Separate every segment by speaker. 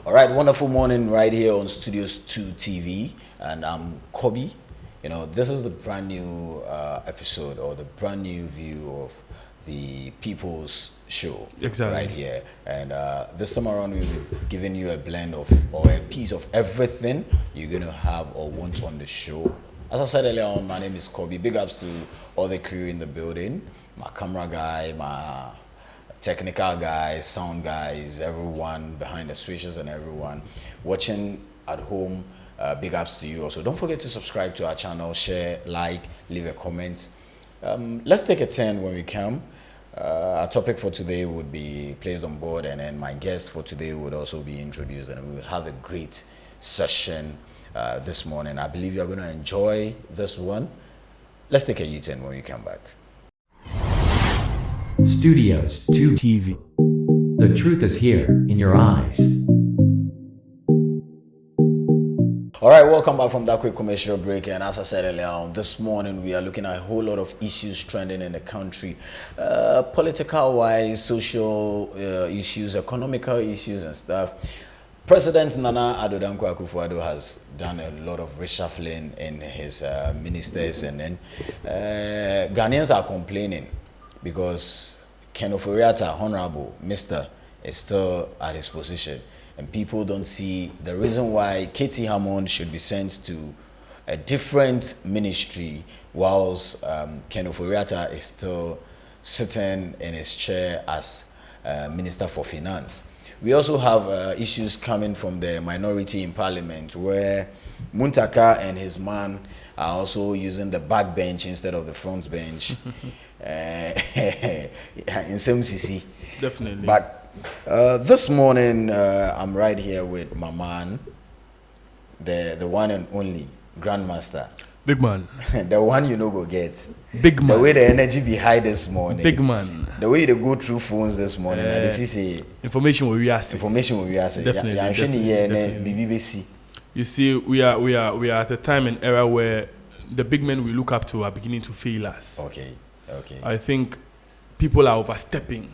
Speaker 1: All right, wonderful morning right here on Studios 2 TV, and I'm Kobe. This is the brand new episode or the brand new view of the People's Show.
Speaker 2: Exactly.
Speaker 1: Right here. And this time around, we'll be giving you a blend of or a piece of everything you're going to have or want on the show. As I said earlier on, my name is Kobe. Big ups to all the crew in the building, my camera guy, my technical guys, sound guys, everyone behind the switches and everyone watching at home. Big ups to you also. Don't forget to subscribe to our channel, share, like, leave a comment. Let's take a turn when we come. Our topic for today would be placed on board, and then my guest for today would also be introduced, and we will have a great session this morning. I believe you're going to enjoy this one. Let's take a U-turn when we come back.
Speaker 3: Studios 2 TV. The truth is here in your eyes.
Speaker 1: All right, welcome back from that quick commercial break. And as I said earlier on, this morning we are looking at a whole lot of issues trending in the country, political-wise, social issues, economical issues and stuff. President Nana Addo Dankwa Akufo-Addo has done a lot of reshuffling in his ministers, and then Ghanaians are complaining because Ken Ofori-Atta, Honorable Mr., is still at his position. And people don't see the reason why Katie Hammond should be sent to a different ministry whilst Ken Ofori-Atta is still sitting in his chair as Minister for Finance. We also have issues coming from the minority in Parliament where Muntaka and his man are also using the back bench instead of the front bench. In some CC.
Speaker 2: Definitely.
Speaker 1: But this morning, I'm right here with my man, the one and only Grandmaster.
Speaker 2: Big man.
Speaker 1: The one you know go get.
Speaker 2: Big man.
Speaker 1: The way the energy behind this morning.
Speaker 2: Big man.
Speaker 1: The way they go through phones this morning. And this is a
Speaker 2: information we ask.
Speaker 1: Information we ask.
Speaker 2: Definitely.
Speaker 1: BBC.
Speaker 2: You see, we are at a time and era where the big men we look up to are beginning to fail us.
Speaker 1: Okay.
Speaker 2: I think people are overstepping.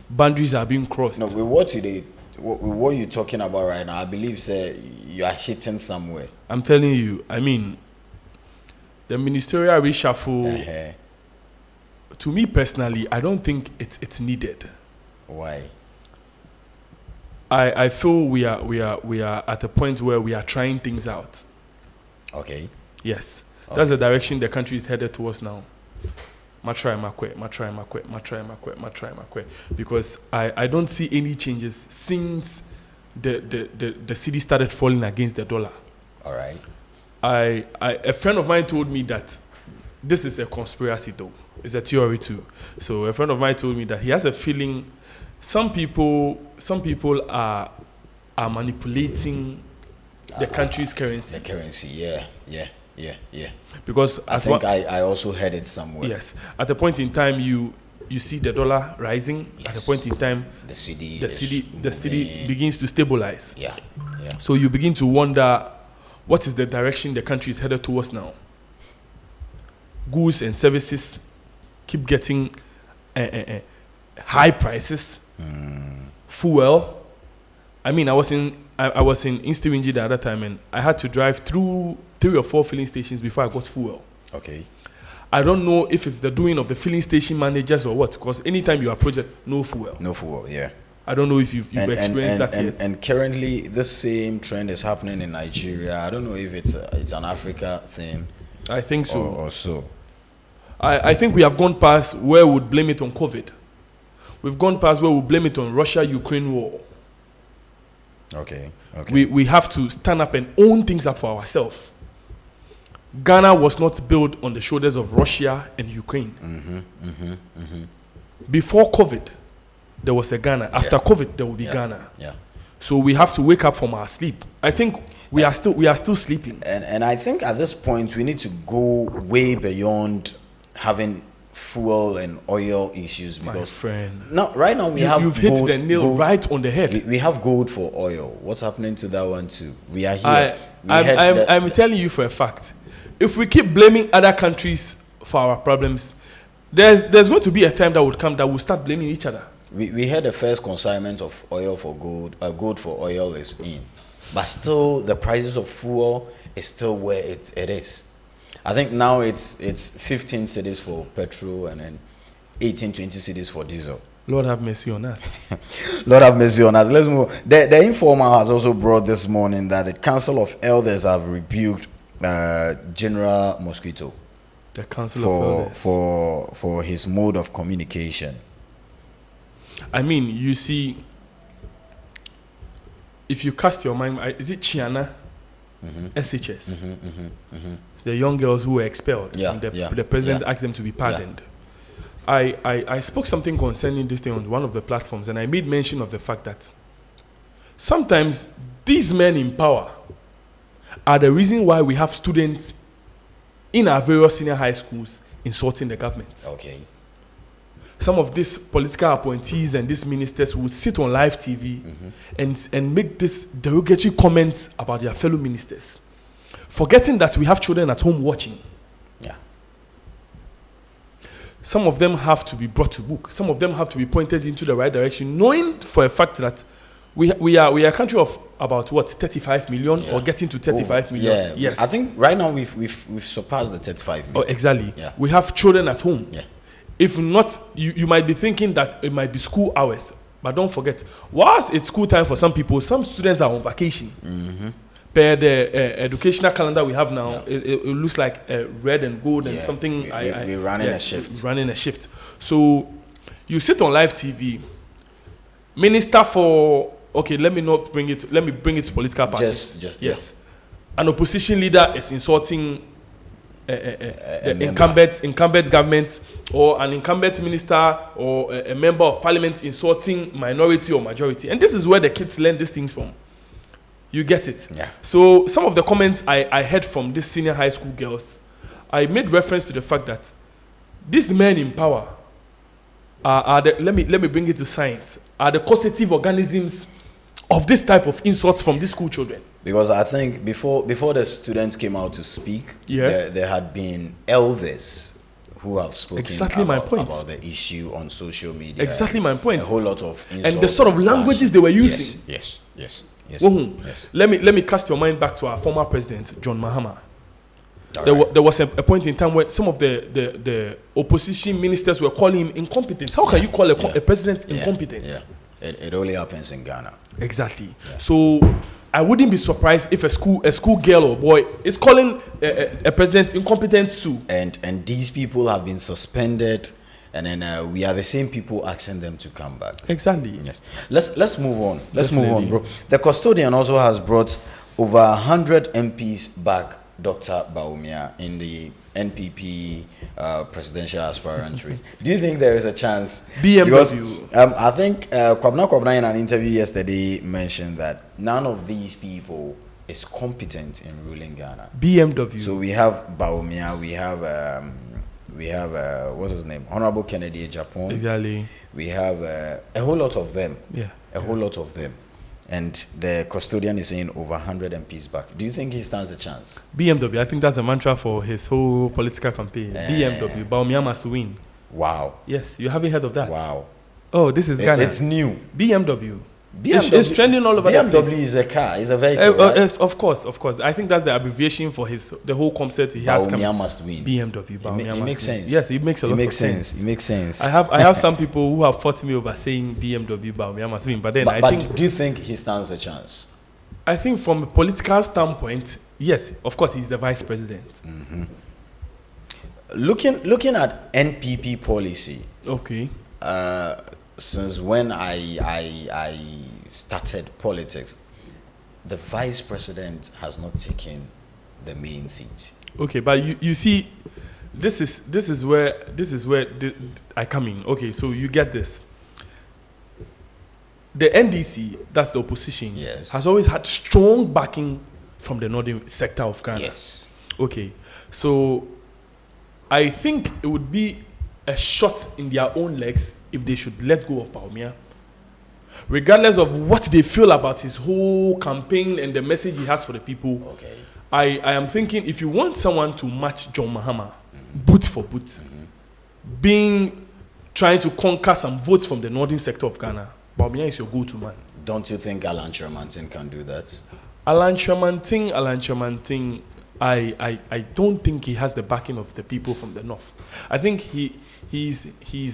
Speaker 2: Boundaries are being crossed.
Speaker 1: No, with what you're talking about right now, I believe, sir, you are hitting somewhere.
Speaker 2: I'm telling you, I mean, the Ministerial Reshuffle, to me personally, I don't think it's needed.
Speaker 1: Why?
Speaker 2: I feel we are at a point where we are trying things out.
Speaker 1: Okay.
Speaker 2: Yes. Okay. That's the direction the country is headed towards now. Because I don't see any changes since the city started falling against the dollar.
Speaker 1: All right.
Speaker 2: A friend of mine told me that this is a conspiracy, though. It's a theory too. So a friend of mine told me that he has a feeling some people are manipulating the country's currency.
Speaker 1: The currency, yeah.
Speaker 2: Because
Speaker 1: I think I also heard it somewhere.
Speaker 2: Yes. At a point in time, you see the dollar rising.
Speaker 1: Yes.
Speaker 2: At a point in time, the city begins to stabilize.
Speaker 1: Yeah.
Speaker 2: So you begin to wonder, what is the direction the country is headed towards now? Goods and services keep getting high prices. Fuel. I mean, I was in Instiwinji the other time, and I had to drive through 3 or 4 filling stations before I got fuel.
Speaker 1: Okay.
Speaker 2: I don't know if it's the doing of the filling station managers or what, because anytime you approach it, no fuel,
Speaker 1: yeah.
Speaker 2: I don't know if you've experienced that yet.
Speaker 1: And currently, the same trend is happening in Nigeria. I don't know if it's an Africa thing.
Speaker 2: I think so.
Speaker 1: Or so.
Speaker 2: I think we have gone past where we would blame it on COVID. We've gone past where we blame it on Russia-Ukraine war.
Speaker 1: Okay.
Speaker 2: We have to stand up and own things up for ourselves. Ghana was not built on the shoulders of Russia and Ukraine. Before COVID, there was a Ghana. After COVID, there will be Ghana.
Speaker 1: Yeah.
Speaker 2: So we have to wake up from our sleep. I think we are still sleeping.
Speaker 1: And I think at this point we need to go way beyond having fuel and oil issues, because
Speaker 2: my friend,
Speaker 1: right now you've
Speaker 2: hit the nail right on the head.
Speaker 1: We have gold for oil. What's happening to that one too? We are here.
Speaker 2: I'm telling you for a fact, if we keep blaming other countries for our problems, there's going to be a time that would come that we'll start blaming each other.
Speaker 1: we had the first consignment of oil for gold, gold for oil is in, but still the prices of fuel is still where it is. I think now it's 15 cedis for petrol and then 18, 20 cedis for diesel.
Speaker 2: Lord have mercy on us.
Speaker 1: Lord have mercy on us. Let's move. The Informer has also brought this morning that the Council of Elders have rebuked General Mosquito.
Speaker 2: The Council of Elders.
Speaker 1: For his mode of communication.
Speaker 2: I mean, you see, if you cast your mind, is it Chiana? SHS? The young girls who were expelled.
Speaker 1: Yeah,
Speaker 2: and the president asked them to be pardoned. I spoke something concerning this thing on one of the platforms, and I made mention of the fact that sometimes these men in power are the reason why we have students in our various senior high schools insulting the government.
Speaker 1: Okay.
Speaker 2: Some of these political appointees and these ministers will sit on live TV and make this derogatory comments about their fellow ministers, forgetting that we have children at home watching.
Speaker 1: Yeah.
Speaker 2: Some of them have to be brought to book. Some of them have to be pointed into the right direction, knowing for a fact that we are a country of about 35 million or getting to 35 million.
Speaker 1: Yeah.
Speaker 2: Yes.
Speaker 1: I think right now we've surpassed the 35 million.
Speaker 2: Oh, exactly.
Speaker 1: Yeah.
Speaker 2: We have children at home.
Speaker 1: Yeah.
Speaker 2: If not, you might be thinking that it might be school hours. But don't forget, whilst it's school time for some people, some students are on vacation. Per the educational calendar we have now, it looks like red and gold and something.
Speaker 1: We're running a shift.
Speaker 2: Running a shift. So you sit on live TV, minister for, let me bring it to political parties. Yes. An opposition leader is insulting the incumbent government, or an incumbent minister or a member of parliament insulting minority or majority. And this is where the kids learn these things from. You get it?
Speaker 1: Yeah.
Speaker 2: So some of the comments I heard from these senior high school girls, I made reference to the fact that these men in power let me bring it to science, are the causative organisms of this type of insults from these school children.
Speaker 1: Because I think before the students came out to speak, there had been elders who have spoken about the issue on social media.
Speaker 2: Exactly my point.
Speaker 1: A whole lot of insults
Speaker 2: and the sort of languages they were using.
Speaker 1: Yes.
Speaker 2: Let me cast your mind back to our former president, John Mahama. There was a point in time where some of the opposition ministers were calling him incompetent. How can you call a president incompetent?
Speaker 1: Yeah. It only happens in Ghana.
Speaker 2: Exactly. Yeah. So I wouldn't be surprised if a school girl or boy is calling a president incompetent too.
Speaker 1: And these people have been suspended, and then we are the same people asking them to come back.
Speaker 2: Exactly.
Speaker 1: Yes. Let's move on. Let's move on, bro. The custodian also has brought over 100 MPs back, Dr. Baumia, in the NPP presidential aspirant race. Do you think there is a chance?
Speaker 2: BMW.
Speaker 1: Because, I think Kwabna in an interview yesterday mentioned that none of these people is competent in ruling Ghana.
Speaker 2: BMW.
Speaker 1: So we have Baumia, we have what's his name? Honorable Kennedy Japan.
Speaker 2: Exactly.
Speaker 1: We have a whole lot of them. A whole lot of them. And the custodian is saying over 100 MPs back. Do you think he stands a chance?
Speaker 2: BMW, I think that's the mantra for his whole political campaign. BMW, Baumia must win.
Speaker 1: Wow.
Speaker 2: Yes, you haven't heard of that?
Speaker 1: Wow.
Speaker 2: Oh, this is Ghana.
Speaker 1: It's new.
Speaker 2: BMW. It's trending all over the place.
Speaker 1: BMW is a car, it's a vehicle, right?
Speaker 2: Yes, of course. I think that's the abbreviation for the whole concept he has.
Speaker 1: Baumia must win.
Speaker 2: BMW, Baumia
Speaker 1: it makes sense.
Speaker 2: Yes, it makes a lot of sense.
Speaker 1: It makes sense.
Speaker 2: I have some people who have fought me over saying BMW, Baumia must win. But then I think...
Speaker 1: do you think he stands a chance?
Speaker 2: I think from a political standpoint, yes, of course, he's the vice president.
Speaker 1: Mm-hmm. Looking at NPP policy.
Speaker 2: Okay.
Speaker 1: Since when I started politics, the vice president has not taken the main seat.
Speaker 2: Okay, but you see, this is where I come in. Okay, so you get this. The NDC, that's the opposition, has always had strong backing from the northern sector of Ghana.
Speaker 1: Yes.
Speaker 2: Okay, so I think it would be a shot in their own legs if they should let go of Baumia, regardless of what they feel about his whole campaign and the message he has for the people.
Speaker 1: Okay.
Speaker 2: I am thinking, if you want someone to match John Mahama, boot for boot, being trying to conquer some votes from the northern sector of Ghana, Bawumia is your go-to man.
Speaker 1: Don't you think Alan Shermanton can do that?
Speaker 2: Alan Shermanton, I don't think he has the backing of the people from the north. I think he's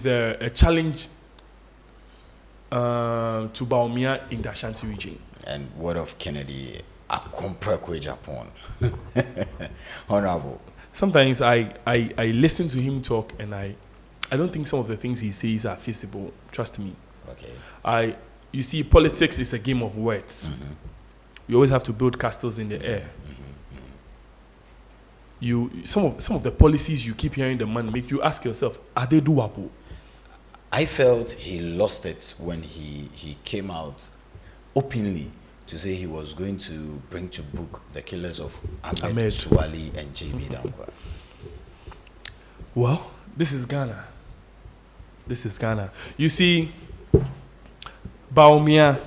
Speaker 2: a challenge to Bawumia in the Ashanti region.
Speaker 1: And what of Kennedy Akomprekwe Japan? Honorable.
Speaker 2: Sometimes I listen to him talk and I don't think some of the things he says are feasible. Trust me.
Speaker 1: Okay.
Speaker 2: You see, politics is a game of words.
Speaker 1: Mm-hmm.
Speaker 2: You always have to build castles in the air.
Speaker 1: Mm-hmm.
Speaker 2: Some of the policies you keep hearing the man make, you ask yourself, are they doable?
Speaker 1: I felt he lost it when he came out openly to say he was going to bring to book the killers of Ahmed Suwali and JB Dankwa.
Speaker 2: Well, this is Ghana. You see, Bawumia.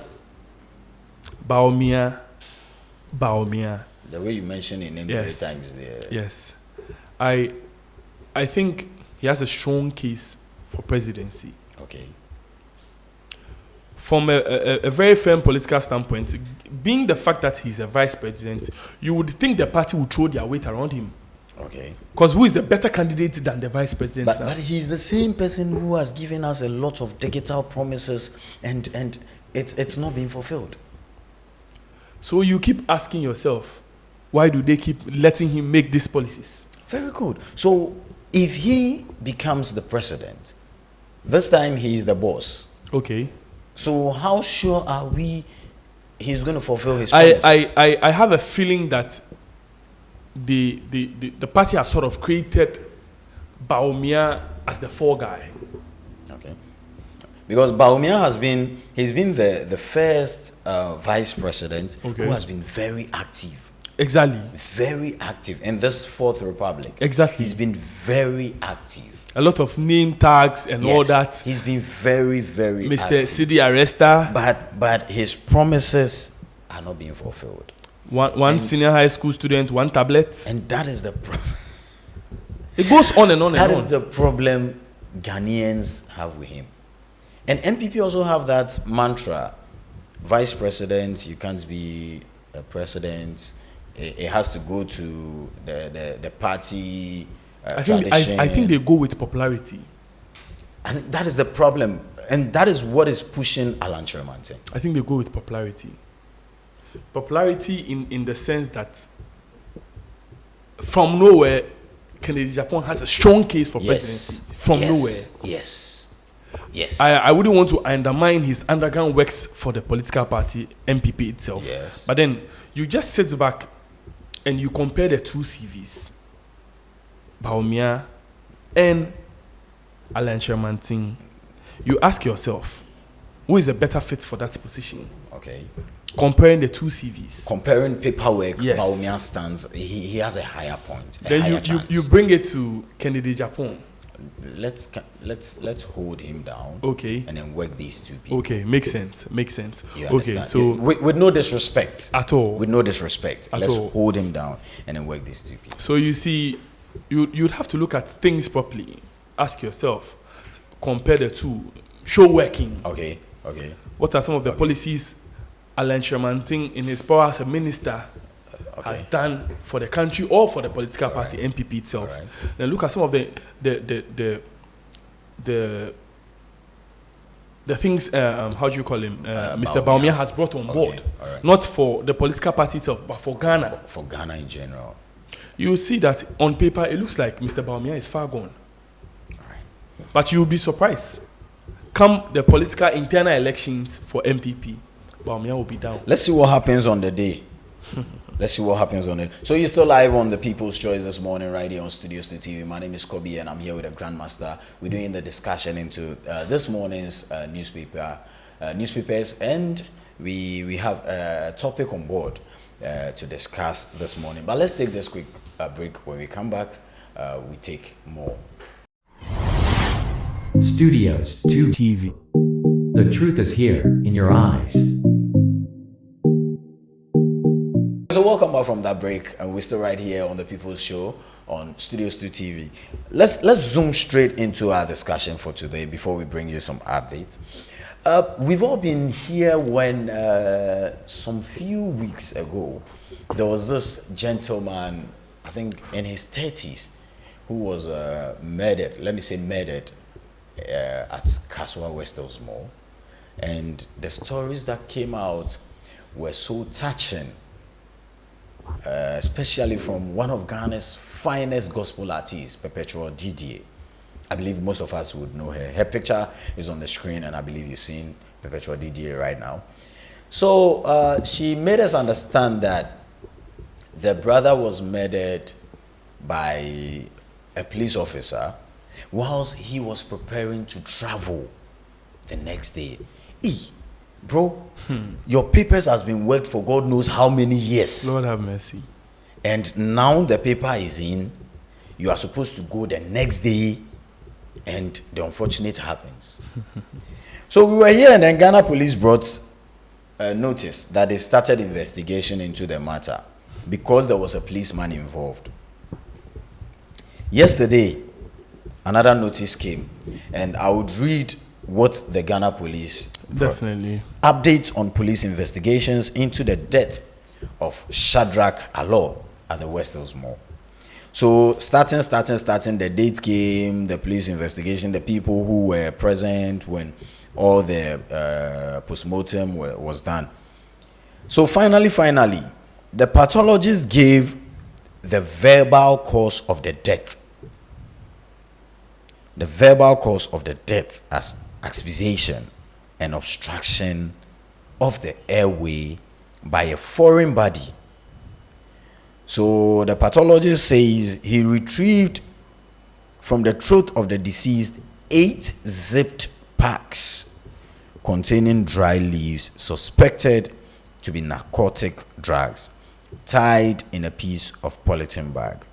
Speaker 1: The way you mentioned his name
Speaker 2: Yes.
Speaker 1: 3 times there.
Speaker 2: Yes. I think he has a strong case for presidency.
Speaker 1: Okay.
Speaker 2: From a very firm political standpoint, being the fact that he's a vice president, you would think the party would throw their weight around him.
Speaker 1: Okay.
Speaker 2: Because who is a better candidate than the vice president?
Speaker 1: But he's the same person who has given us a lot of digital promises and it's not being fulfilled.
Speaker 2: So you keep asking yourself, why do they keep letting him make these policies?
Speaker 1: Very good. So if he becomes the president, this time he is the boss.
Speaker 2: Okay.
Speaker 1: So how sure are we he's going to fulfill his promises?
Speaker 2: I have a feeling that the party has sort of created Bawumia as the fall guy.
Speaker 1: Okay. Because Bawumia he's been the first vice president who has been very active.
Speaker 2: Exactly.
Speaker 1: Very active in this Fourth Republic.
Speaker 2: Exactly.
Speaker 1: He's been very active.
Speaker 2: A lot of name tags and all that.
Speaker 1: He's been very, very
Speaker 2: Mr.
Speaker 1: active.
Speaker 2: City Arrester.
Speaker 1: But his promises are not being fulfilled.
Speaker 2: One senior high school student, one tablet.
Speaker 1: And that is the problem.
Speaker 2: It goes on and on and on.
Speaker 1: That is the problem Ghanaians have with him. And NPP also have that mantra, vice president, you can't be a president. It has to go to the party tradition.
Speaker 2: I think they go with popularity.
Speaker 1: And that is the problem. And that is what is pushing Alan Shermanton.
Speaker 2: I think they go with popularity. Popularity in the sense that from nowhere, Kennedy Japan has a strong case for presidency. From nowhere.
Speaker 1: Yes. Yes.
Speaker 2: I wouldn't want to undermine his underground works for the political party, NPP itself.
Speaker 1: Yes.
Speaker 2: But then you just sit back and you compare the two CVs, Bawumia and Alan Shermanton. You ask yourself, who is a better fit for that position?
Speaker 1: Okay.
Speaker 2: Comparing the two CVs.
Speaker 1: Comparing paperwork,
Speaker 2: Yes.
Speaker 1: Bawumia stands, he has a higher point.
Speaker 2: Then you bring it to Kennedy Japan.
Speaker 1: Let's hold him down.
Speaker 2: Okay.
Speaker 1: And then work these two people.
Speaker 2: Okay, makes sense.
Speaker 1: You
Speaker 2: Okay,
Speaker 1: understand?
Speaker 2: so
Speaker 1: with no disrespect.
Speaker 2: at all.
Speaker 1: With no disrespect.
Speaker 2: At
Speaker 1: Let's
Speaker 2: all.
Speaker 1: hold him down and then work these two people.
Speaker 2: So you see, you'd have to look at things properly. Ask yourself, compare the two. Show working.
Speaker 1: Okay.
Speaker 2: What are some of the policies Alan Shermanton, in his power as a minister, has done for the country or for the political party, NPP itself? Then look at some of the things, how do you call him? Mr. Bawumia has brought on board. Not for the political party itself, but for Ghana.
Speaker 1: For Ghana in general.
Speaker 2: You will see that on paper, it looks like Mr. Bawumia is far gone. But you'll be surprised. Come the political internal elections for NPP, Bawumia will be down.
Speaker 1: Let's see what happens on the day. Let's see what happens on it. So you're still live on the People's Choice this morning, right here on Studios 2 TV. My name is Kobe, and I'm here with the Grandmaster. We're doing the discussion into this morning's newspapers, and we have a topic on board to discuss this morning. But let's take this quick break. When we come back, we take more.
Speaker 3: Studios 2 TV. The truth is here, in your eyes.
Speaker 1: So welcome back from that break, and we're still right here on the People's Show on Studios 2 TV. Let's zoom straight into our discussion for today before we bring you some updates. We've all been here when some few weeks ago there was this gentleman, I think in his 30s, who was murdered. Let me say murdered at Kaswa Westels Mall, and the stories that came out were so touching. Especially from one of Ghana's finest gospel artists, Perpetual Didier. I believe most of us would know her. Her picture is on the screen, and I believe you've seen Perpetual Didier right now. So she made us understand that the brother was murdered by a police officer whilst he was preparing to travel the next day. Bro, your papers has been worked for God knows how many years.
Speaker 2: Lord have mercy.
Speaker 1: And now the paper is in. You are supposed to go the next day, and the unfortunate happens. So we were here, and then Ghana police brought a notice that they've started investigation into the matter because there was a policeman involved. Yesterday, another notice came, and I would read what the Ghana police
Speaker 2: definitely
Speaker 1: updates on police investigations into the death of Shadrack Arloo at the Westels Mall. So starting, the date came, the police investigation, the people who were present when all the postmortem was done. So finally, the pathologist gave the verbal cause of the death. The verbal cause of the death as asphyxiation and obstruction of the airway by a foreign body. So the pathologist says he retrieved from the throat of the deceased 8 zipped packs containing dry leaves suspected to be narcotic drugs tied in a piece of polythene bag.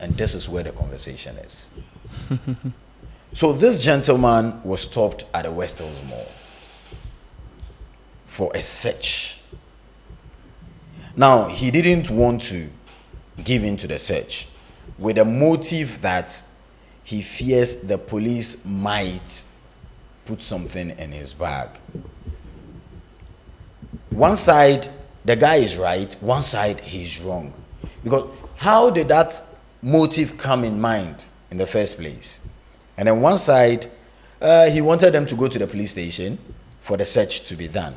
Speaker 1: And this is where the conversation is. So this gentleman was stopped at the Westels Mall for a search. Now, he didn't want to give in to the search with a motive that he fears the police might put something in his bag. One side, the guy is right, one side, he's wrong. Because how did that motive come in mind in the first place? And then one side, he wanted them to go to the police station for the search to be done.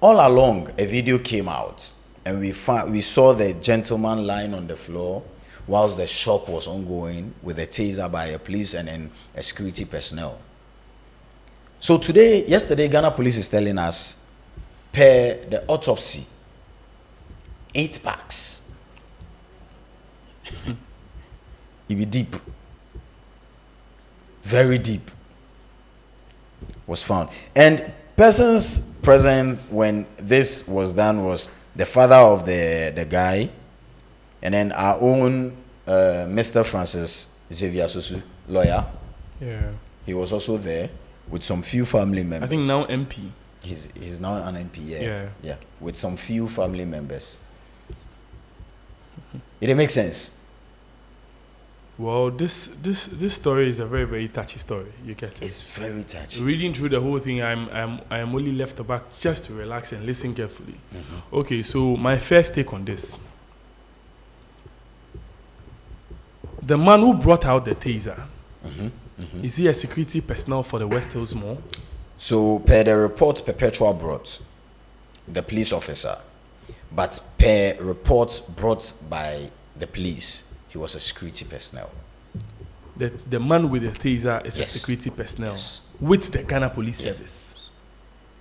Speaker 1: All along, a video came out, and we saw the gentleman lying on the floor whilst the shock was ongoing with a taser by a police and then a security personnel. So yesterday, Ghana police is telling us, per the autopsy, 8 packs. It be deep. Very deep was found. And persons present when this was done was the father of the guy, and then our own Mr. Francis Xavier Susu, lawyer.
Speaker 2: Yeah.
Speaker 1: He was also there with some few family members.
Speaker 2: I think now MP.
Speaker 1: He's now an MP,
Speaker 2: Yeah.
Speaker 1: with some few family members. It makes sense.
Speaker 2: Well, this story is a very, very touchy story. You get it.
Speaker 1: It's very touchy.
Speaker 2: Reading through the whole thing, I am only left back just to relax and listen carefully.
Speaker 1: Mm-hmm.
Speaker 2: Okay, so my first take on this: the man who brought out the taser, is he a security personnel for the Westels Mall?
Speaker 1: So, per the report Perpetual brought, the police officer, but per report brought by the police, he was a security personnel.
Speaker 2: The man with the taser is
Speaker 1: Yes.
Speaker 2: a security personnel
Speaker 1: Yes.
Speaker 2: with the Ghana Police Service.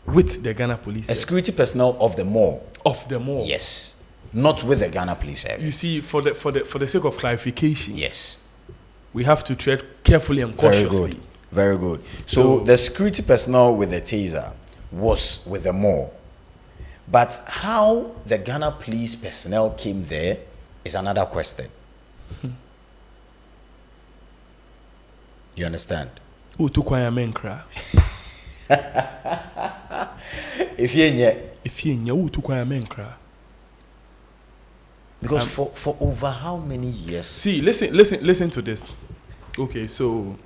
Speaker 2: With the Ghana Police
Speaker 1: A
Speaker 2: Service.
Speaker 1: security personnel of the mall.
Speaker 2: Of the mall.
Speaker 1: Yes. Not with the Ghana Police Service.
Speaker 2: You see, for the sake of clarification,
Speaker 1: Yes.
Speaker 2: we have to tread carefully and cautiously.
Speaker 1: Very good. So the security personnel with the taser was with the mall. But how the Ghana police personnel came there is another question. You understand?
Speaker 2: Utukwaya menkra.
Speaker 1: If you
Speaker 2: If you utukwaya menkra.
Speaker 1: Because for over how many years?
Speaker 2: See, listen to this. Okay, so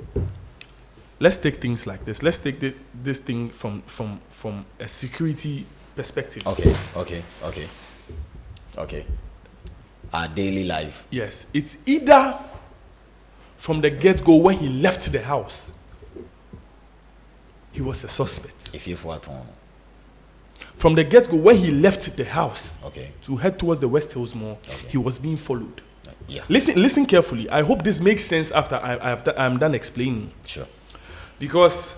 Speaker 2: let's take things like this. Let's take this thing from a security perspective.
Speaker 1: Okay. Our daily life.
Speaker 2: Yes, it's either from the get-go when he left the house, he was a suspect.
Speaker 1: If you for
Speaker 2: From the get-go when he left the house
Speaker 1: okay,
Speaker 2: to head towards the West Hills Mall,
Speaker 1: okay,
Speaker 2: he was being followed.
Speaker 1: Yeah.
Speaker 2: Listen carefully. I hope this makes sense after I'm done explaining.
Speaker 1: Sure.
Speaker 2: Because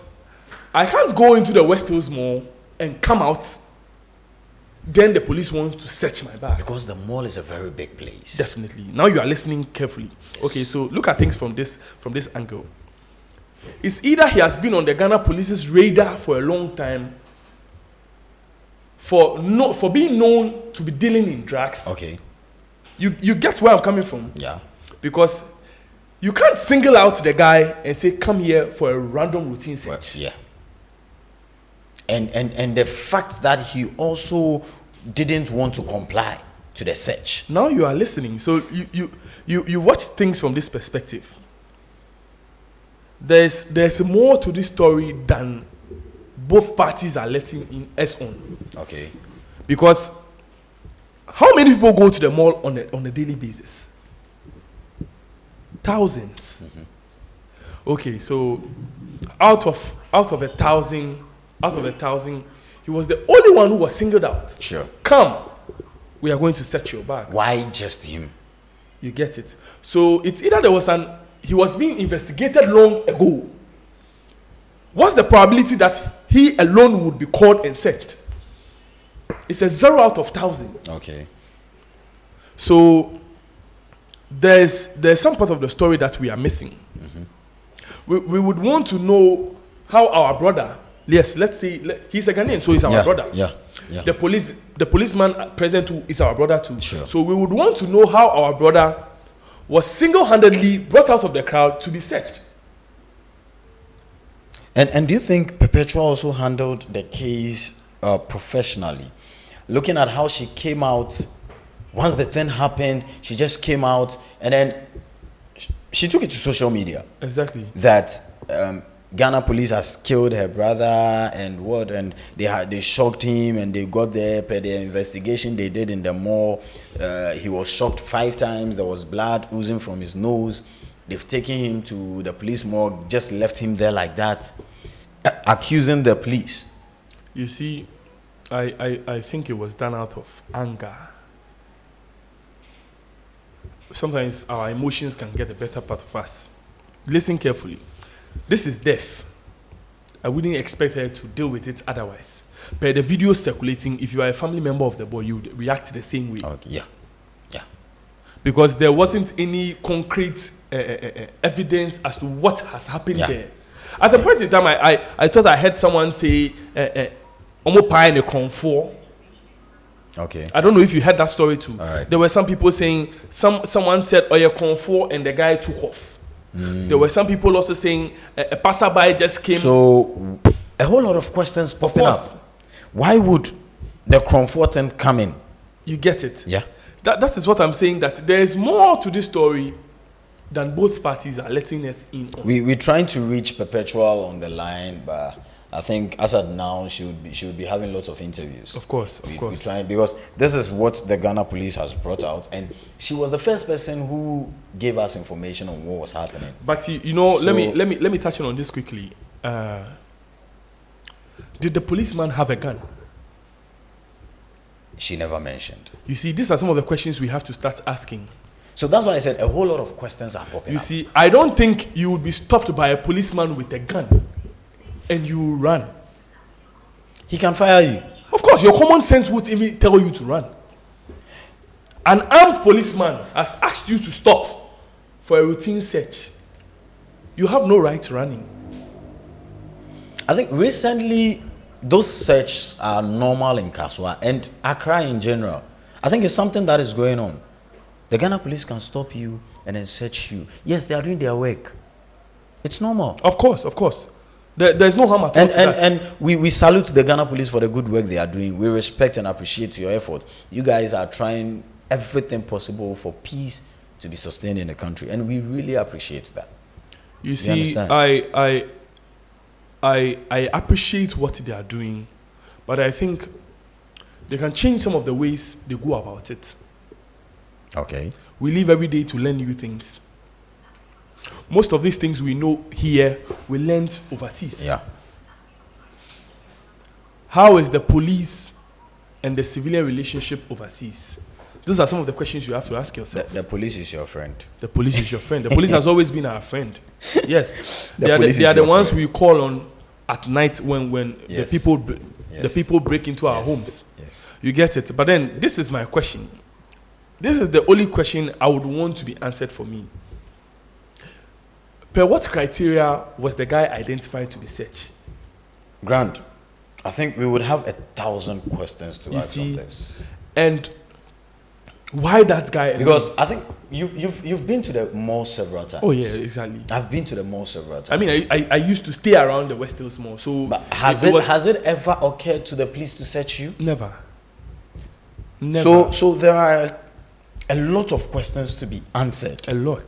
Speaker 2: I can't go into the West Hills Mall and come out, then the police want to search my bag.
Speaker 1: Because the mall is a very big place.
Speaker 2: Definitely. Now you are listening carefully. Yes. Okay, so look at things from this angle. It's either he has been on the Ghana police's radar for a long time, for being known to be dealing in drugs.
Speaker 1: Okay.
Speaker 2: You get where I'm coming from?
Speaker 1: Yeah.
Speaker 2: Because you can't single out the guy and say, come here for a random routine search.
Speaker 1: Well, yeah. And the fact that he also didn't want to comply to the search.
Speaker 2: Now you are listening. So you watch things from this perspective. There's more to this story than both parties are letting in us on.
Speaker 1: Okay.
Speaker 2: Because how many people go to the mall on a daily basis? Thousands. Mm-hmm. Okay, so out of a thousand, he was the only one who was singled out.
Speaker 1: Sure.
Speaker 2: Come, we are going to search your bag.
Speaker 1: Why just him?
Speaker 2: You get it. So it's either he was being investigated long ago. What's the probability that he alone would be called and searched? It's a 0 out of 1,000.
Speaker 1: Okay.
Speaker 2: So there's some part of the story that we are missing. Mm-hmm. We would want to know how our brother, yes, let's say he's a Ghanaian, so he's our brother.
Speaker 1: Yeah.
Speaker 2: The policeman present too is our brother too.
Speaker 1: Sure.
Speaker 2: So we would want to know how our brother was single-handedly brought out of the crowd to be searched.
Speaker 1: And do you think Perpetua also handled the case professionally? Looking at how she came out, once the thing happened, she just came out and then she took it to social media.
Speaker 2: Exactly.
Speaker 1: That Ghana police has killed her brother and they shocked him and they got there per the investigation they did in the mall. He was shocked 5 times. There was blood oozing from his nose. They've taken him to the police morgue, just left him there like that, accusing the police.
Speaker 2: You see, I think it was done out of anger. Sometimes our emotions can get the better part of us. Listen carefully. This is death. I wouldn't expect her to deal with it otherwise. But the video circulating, if you are a family member of the boy, you would react the same way.
Speaker 1: Okay, yeah.
Speaker 2: Because there wasn't any concrete evidence as to what has happened there. At the point in time, I thought I heard someone say, "Omo pie in a confor."
Speaker 1: Okay.
Speaker 2: I don't know if you heard that story too.
Speaker 1: All right.
Speaker 2: There were some people saying someone said, "Oh, yeah, confor," and the guy took off. There were some people also saying a passerby just came.
Speaker 1: So a whole lot of questions popping up. Why would the confor come in?
Speaker 2: You get it?
Speaker 1: Yeah.
Speaker 2: That is what I'm saying, that there is more to this story than both parties are letting us in on.
Speaker 1: We're trying to reach Perpetual on the line, but I think as of now she would be having lots of interviews.
Speaker 2: Of course.
Speaker 1: We're trying, because this is what the Ghana police has brought out, and she was the first person who gave us information on what was happening.
Speaker 2: But you know, so, let me touch on this quickly. Did the policeman have a gun?
Speaker 1: She never mentioned.
Speaker 2: You see, these are some of the questions we have to start asking.
Speaker 1: So that's why I said a whole lot of questions are popping up.
Speaker 2: You see, I don't think you would be stopped by a policeman with a gun and you run.
Speaker 1: He can fire you.
Speaker 2: Of course, your common sense would even tell you to run. An armed policeman has asked you to stop for a routine search. You have no right running.
Speaker 1: I think recently those searches are normal in Kaswa and Accra in general. I think it's something that is going on. The Ghana police can stop you and then search you. Yes, they are doing their work. It's normal.
Speaker 2: Of course. There's no harm at all.
Speaker 1: And we salute the Ghana police for the good work they are doing. We respect and appreciate your effort. You guys are trying everything possible for peace to be sustained in the country, and we really appreciate that.
Speaker 2: You see, I appreciate what they are doing, but I think they can change some of the ways they go about it.
Speaker 1: Okay.
Speaker 2: We live every day to learn new things. Most of these things we know here, we learned overseas.
Speaker 1: Yeah.
Speaker 2: How is the police and the civilian relationship overseas? Those are some of the questions you have to ask yourself.
Speaker 1: The police is your friend.
Speaker 2: The police is your friend. The police has always been our friend. Yes.
Speaker 1: The
Speaker 2: they are the ones
Speaker 1: friend.
Speaker 2: we call on at night when
Speaker 1: Yes.
Speaker 2: the people break into our homes.
Speaker 1: Yes.
Speaker 2: You get it? But then this is my question. This is the only question I would want to be answered for me. Per what criteria was the guy identified to be searched?
Speaker 1: Grant, I think we would have 1,000 questions to
Speaker 2: You
Speaker 1: ask on
Speaker 2: see,
Speaker 1: this.
Speaker 2: And why that guy?
Speaker 1: Because I think you've been to the mall several times.
Speaker 2: Oh yeah, exactly.
Speaker 1: I've been to the mall several times.
Speaker 2: I mean, I used to stay around the West Hills Mall. So
Speaker 1: But has it ever occurred to the police to search you?
Speaker 2: Never. Never.
Speaker 1: So there are a lot of questions to be answered
Speaker 2: A lot.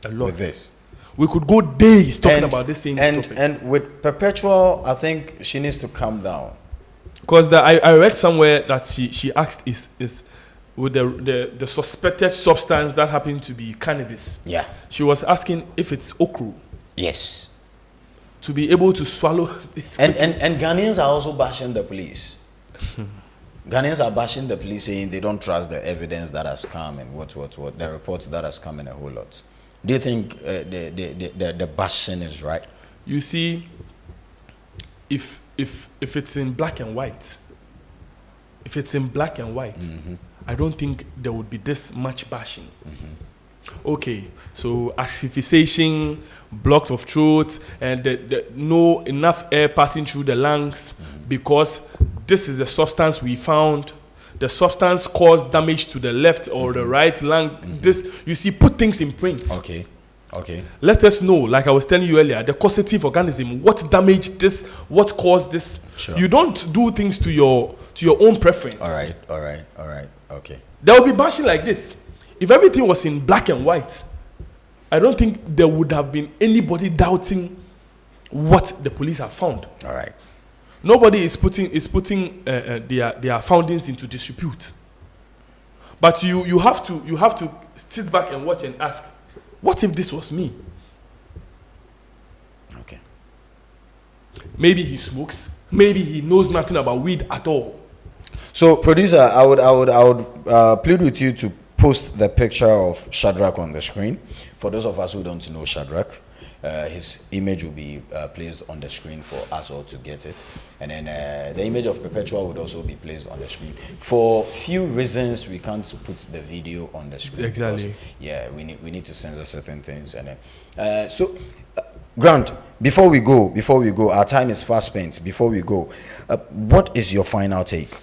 Speaker 1: with this.
Speaker 2: We could go days talking about this same topic.
Speaker 1: And with Perpetual, I think she needs to calm down.
Speaker 2: Because I read somewhere that she asked is with the suspected substance that happened to be cannabis.
Speaker 1: Yeah.
Speaker 2: She was asking if it's okra
Speaker 1: Yes.
Speaker 2: to be able to swallow it.
Speaker 1: And Ghanaians are also bashing the police. Ghanaians are bashing the police, saying they don't trust the evidence that has come and what the reports that has come in a whole lot. Do you think the bashing is right?
Speaker 2: You see, if it's in black and white, I don't think there would be this much bashing. Okay, so asphyxiation, blocks of throat, and no enough air passing through the lungs, because this is the substance we found. The substance caused damage to the left or the right lung. This, you see, put things in print.
Speaker 1: Okay.
Speaker 2: Let us know, like I was telling you earlier, the causative organism, what damaged this, what caused this.
Speaker 1: Sure.
Speaker 2: You don't do things to your own preference.
Speaker 1: All right. Okay.
Speaker 2: There will be bashing like this. If everything was in black and white, I don't think there would have been anybody doubting what the police have found.
Speaker 1: All right.
Speaker 2: Nobody is putting their findings into disrepute. But you have to sit back and watch and ask, what if this was me?
Speaker 1: Okay.
Speaker 2: Maybe he smokes. Maybe he knows nothing about weed at all.
Speaker 1: So, producer, I would plead with you to post the picture of Shadrack on the screen. For those of us who don't know Shadrack, his image will be placed on the screen for us all to get it, and then the image of Perpetual would also be placed on the screen. For few reasons, we can't put the video on the screen.
Speaker 2: Exactly.
Speaker 1: Because, we need to censor certain things, and then Grant, before we go, our time is fast spent. Before we go, what is your final take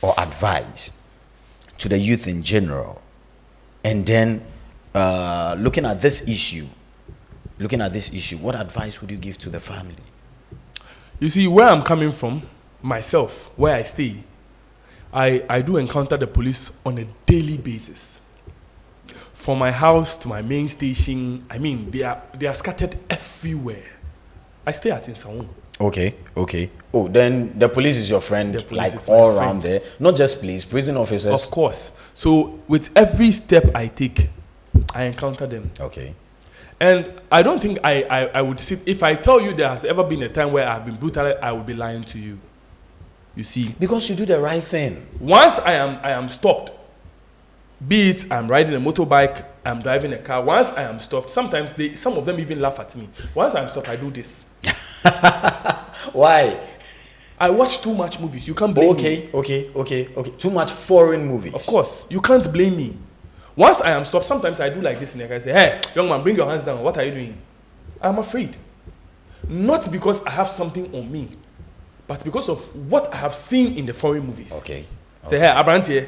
Speaker 1: or advice to the youth in general, and then looking at this issue, what advice would you give to the family?
Speaker 2: You see, where I'm coming from, myself, where I stay, I do encounter the police on a daily basis. From my house to my main station, I mean, they are scattered everywhere. I stay at Insaon.
Speaker 1: Okay. Oh, then the police is your friend,
Speaker 2: The police is
Speaker 1: like
Speaker 2: my
Speaker 1: all
Speaker 2: friend.
Speaker 1: around there. Not just police, prison officers.
Speaker 2: Of course. So with every step I take, I encounter them.
Speaker 1: Okay.
Speaker 2: And I don't think I would sit, if I tell you there has ever been a time where I've been brutalized, I would be lying to you. You see,
Speaker 1: Because you do the right thing.
Speaker 2: once I am stopped, be it I'm riding a motorbike, I'm driving a car, once I am stopped, sometimes some of them even laugh at me. Once I'm stopped, I do this.
Speaker 1: Why?
Speaker 2: I watch too much movies. You can't blame me.
Speaker 1: Okay. Too much foreign movies.
Speaker 2: Of course, you can't blame me. Once I am stopped, sometimes I do like this, and I say, "Hey, young man, bring your hands down. What are you doing?" I'm afraid. Not because I have something on me, but because of what I have seen in the foreign movies.
Speaker 1: Okay.
Speaker 2: Say, "Hey, Abrantie,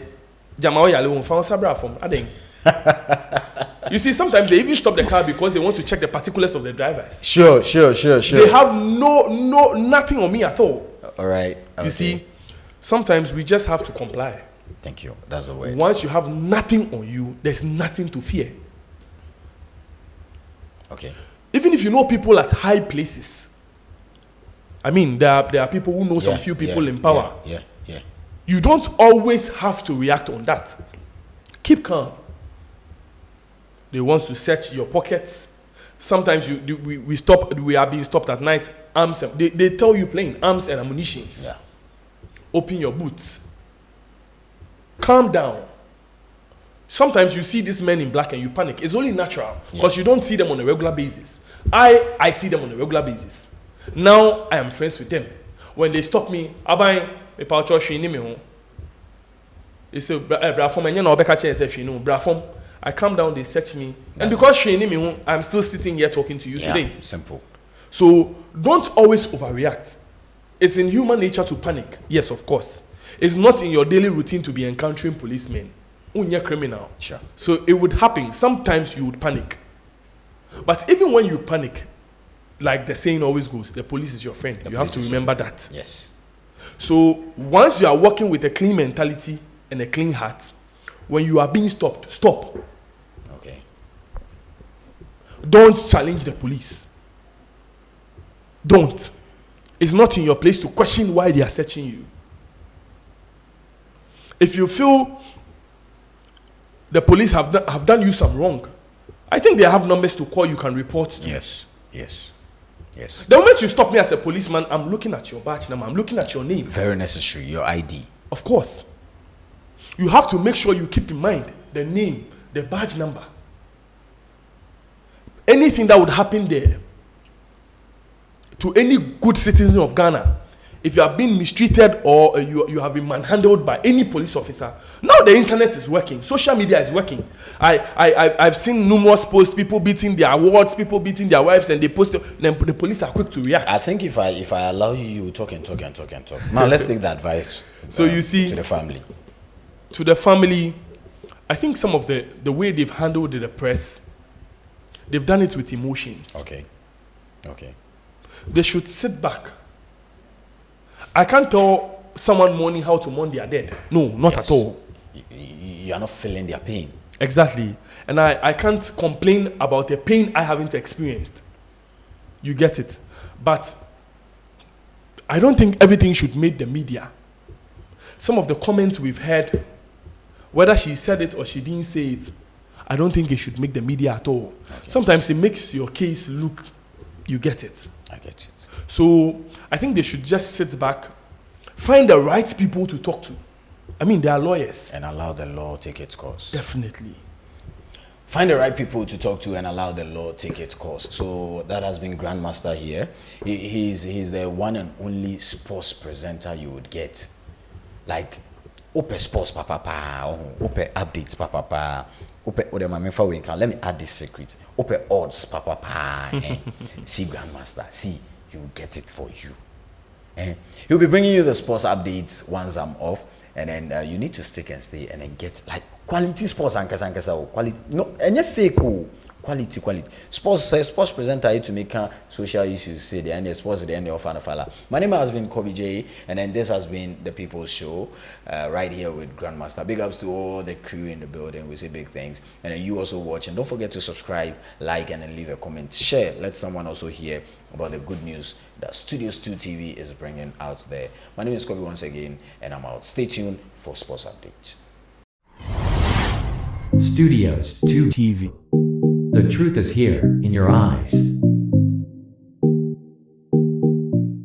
Speaker 2: Jamao Yale won't find Sabra from Adeng." You see, sometimes they even stop the car because they want to check the particulars of the drivers.
Speaker 1: Sure.
Speaker 2: They have nothing on me at all.
Speaker 1: All right.
Speaker 2: You see, sometimes we just have to comply.
Speaker 1: Thank you. That's the word.
Speaker 2: Once you have nothing on you, there's nothing to fear.
Speaker 1: Okay.
Speaker 2: Even if you know people at high places, I mean, there are people who know some few people in power.
Speaker 1: Yeah.
Speaker 2: You don't always have to react on that. Keep calm. They want to search your pockets. Sometimes we are being stopped at night. Arms. They tell you plain arms and ammunitions.
Speaker 1: Yeah.
Speaker 2: Open your boots. Calm down. Sometimes you see these men in black and you panic. It's only natural because you don't see them on a regular basis. I see them on a regular basis. Now I am friends with them. When they stop me, Abai, me paucho shini me ho. They say, "Brafom, and you know, Becca say shini Brafom." I come down, they search me, and because shini me ho, I'm still sitting here talking to you today.
Speaker 1: Simple.
Speaker 2: So don't always overreact. It's in human nature to panic. Yes, of course. It's not in your daily routine to be encountering policemen. You're criminal.
Speaker 1: Sure.
Speaker 2: So it would happen. Sometimes you would panic. But even when you panic, like the saying always goes, the police is your friend. You have to remember that.
Speaker 1: Yes.
Speaker 2: So once you are working with a clean mentality and a clean heart, when you are being stopped, stop.
Speaker 1: Okay.
Speaker 2: Don't challenge the police. Don't. It's not in your place to question why they are searching you. If you feel the police have done you some wrong, I think they have numbers to call you can report to.
Speaker 1: Yes.
Speaker 2: The moment you stop me as a policeman, I'm looking at your badge number, I'm looking at your name.
Speaker 1: Very necessary, your ID.
Speaker 2: Of course. You have to make sure you keep in mind the name, the badge number. Anything that would happen there to any good citizen of Ghana, if you have been mistreated or you have been manhandled by any police officer, now the internet is working, social media is working. I've seen numerous posts, people beating their awards, people beating their wives, and they post it, then the police are quick to react.
Speaker 1: I think if I allow you, you talk and talk and talk and talk. Now let's take the advice.
Speaker 2: So you see,
Speaker 1: to the family.
Speaker 2: To the family, I think some of the way they've handled the press, they've done it with emotions.
Speaker 1: Okay.
Speaker 2: They should sit back. I can't tell someone mourning how to mourn their dead. No, not at all.
Speaker 1: You are not feeling their pain.
Speaker 2: Exactly. And I can't complain about the pain I haven't experienced. You get it. But I don't think everything should make the media. Some of the comments we've heard, whether she said it or she didn't say it, I don't think it should make the media at all. Okay. Sometimes it makes your case look, you get it.
Speaker 1: I get it.
Speaker 2: So I think they should just sit back, find the right people to talk to. I mean, they are lawyers.
Speaker 1: And allow the law take its course.
Speaker 2: Definitely.
Speaker 1: Find the right people to talk to and allow the law take its course. So that has been Grandmaster here. He's the one and only sports presenter you would get. Like, open sports, papa, open updates, papa, open, let me add this secret. Open odds, papa, see Grandmaster, see, you get it for you. He'll be bringing you the sports updates once I'm off, and then you need to stick and stay and then get like quality sports and quality, no, any fake quality. Sports presenter to make social issues say the end sports the end of Anafala. My name has been Kobe J, and then this has been the People's Show right here with Grandmaster. Big ups to all the crew in the building. We say big things, and then you also watch, and don't forget to subscribe, like, and then leave a comment, share. Let someone also hear about the good news that Studios 2 TV is bringing out there. My name is Kobe once again, and I'm out. Stay tuned for sports updates.
Speaker 3: Studios 2 TV. The truth is here in your eyes.